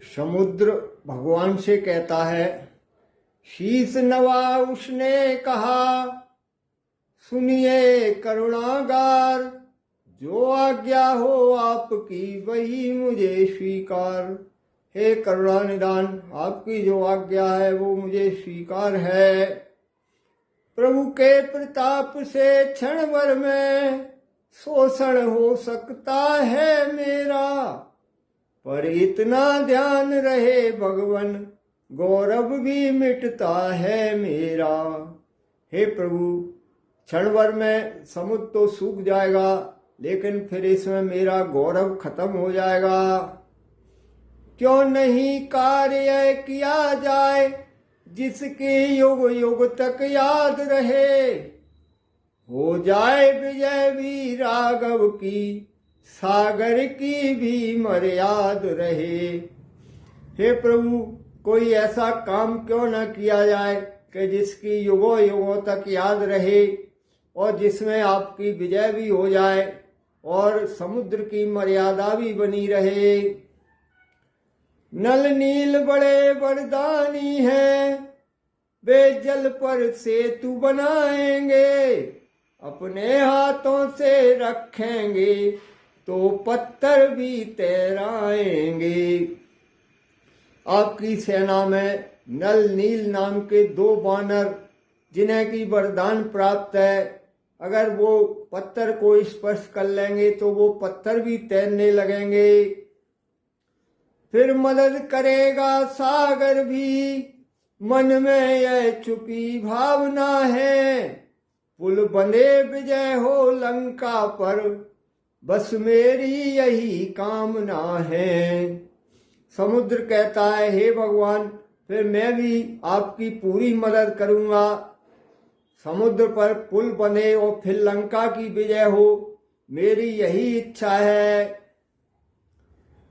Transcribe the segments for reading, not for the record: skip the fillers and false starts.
समुद्र भगवान से कहता है, शीस नवा उसने कहा, सुनिए करुणागार, जो आज्ञा हो आपकी वही मुझे स्वीकार। हे करुणा निदान, आपकी जो आज्ञा है वो मुझे स्वीकार है। प्रभु के प्रताप से क्षण भर में शोषण हो सकता है मेरा, पर इतना ध्यान रहे भगवन, गौरव भी मिटता है मेरा। हे प्रभु, क्षण भर में समुद्र तो सूख जाएगा, लेकिन फिर इसमें मेरा गौरव खत्म हो जाएगा। क्यों नहीं कार्य किया जाए जिसके युग युग तक याद रहे, हो जाए विजय भी राघव की, सागर की भी मर्याद रहे। हे प्रभु, कोई ऐसा काम क्यों न किया जाए कि जिसकी युगों युगों तक याद रहे और जिसमें आपकी विजय भी हो जाए और समुद्र की मर्यादा भी बनी रहे। नल नील बड़े वरदानी हैं, वे जल पर सेतु बनाएंगे, अपने हाथों से रखेंगे तो पत्थर भी तैराएंगे। आपकी सेना में नल नील नाम के 2 बानर, जिन्हें की वरदान प्राप्त है, अगर वो पत्थर को स्पर्श कर लेंगे तो वो पत्थर भी तैरने लगेंगे। फिर मदद करेगा सागर भी, मन में यह छुपी भावना है, पुल बंधे विजय हो लंका पर, बस मेरी यही कामना है। समुद्र कहता है, हे भगवान, फिर मैं भी आपकी पूरी मदद करूंगा। समुद्र पर पुल बने और फिर लंका की विजय हो, मेरी यही इच्छा है।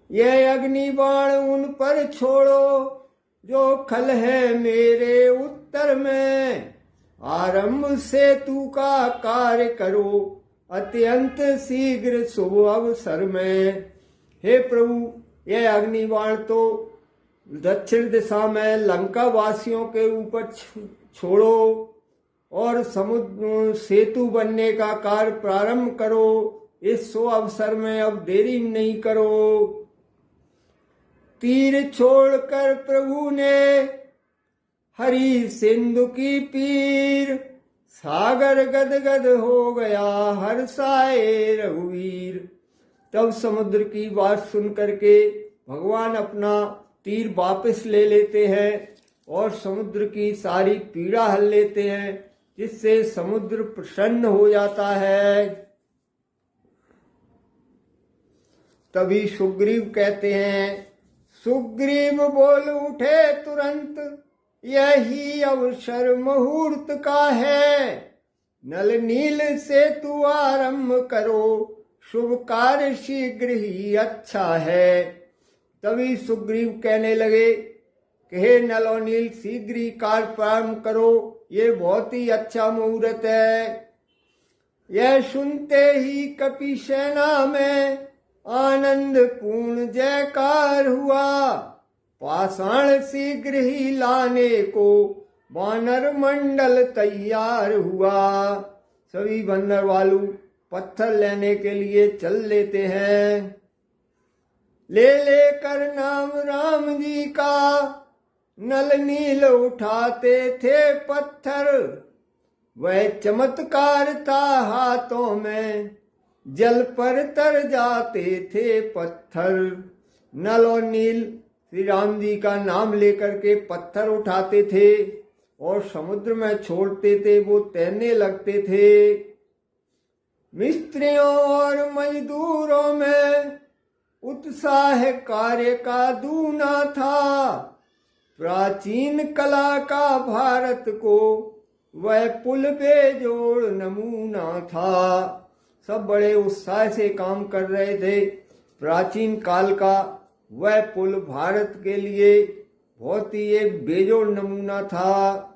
यह अग्निबाण उन पर छोड़ो जो खल है मेरे उत्तर में, आरंभ सेतु का कार्य करो अत्यंत शीघ्र शुभ अवसर में। हे प्रभु, यह अग्निबाण तो दक्षिण दिशा में लंका वासियों के ऊपर छोड़ो और समुद्र सेतु बनने का कार्य प्रारंभ करो। इस शुभ अवसर में अब देरी नहीं करो। तीर छोड़कर प्रभु ने हरि सिंधु की पीर, सागर गदगद हो गया हर्षाए रघुवीर। तब समुद्र की बात सुन करके भगवान अपना तीर वापस ले लेते हैं और समुद्र की सारी पीड़ा हल लेते हैं, जिससे समुद्र प्रसन्न हो जाता है। तभी सुग्रीव कहते हैं, सुग्रीव बोल उठे तुरंत, यही अवसर मुहूर्त का है, नल नील सेतु आरंभ करो, शुभ कार्य शीघ्र ही अच्छा है। तभी सुग्रीव कहने लगे कि हे नल और नील, शीघ्र ही कार्य प्रारंभ करो, ये बहुत ही अच्छा मुहूर्त है। यह सुनते ही कपि सेना में आनंद पूर्ण जयकार हुआ, पाषाण शीघ्र ही लाने को वानर मंडल तैयार हुआ। सभी बंदर वालू पत्थर लेने के लिए चल लेते हैं। ले लेकर नाम राम जी का नल नील उठाते थे पत्थर, वह चमत्कार था हाथों में, जल पर तर जाते थे पत्थर। नल और नील श्री राम जी का नाम लेकर के पत्थर उठाते थे और समुद्र में छोड़ते थे, वो तैरने लगते थे। मिस्त्रियों और मजदूरों में उत्साह कार्य का दूना था, प्राचीन कला का भारत को वह पुल बेजोड़ नमूना था। सब बड़े उत्साह से काम कर रहे थे। प्राचीन काल का वह पुल भारत के लिए बहुत ही एक बेजोड़ नमूना था।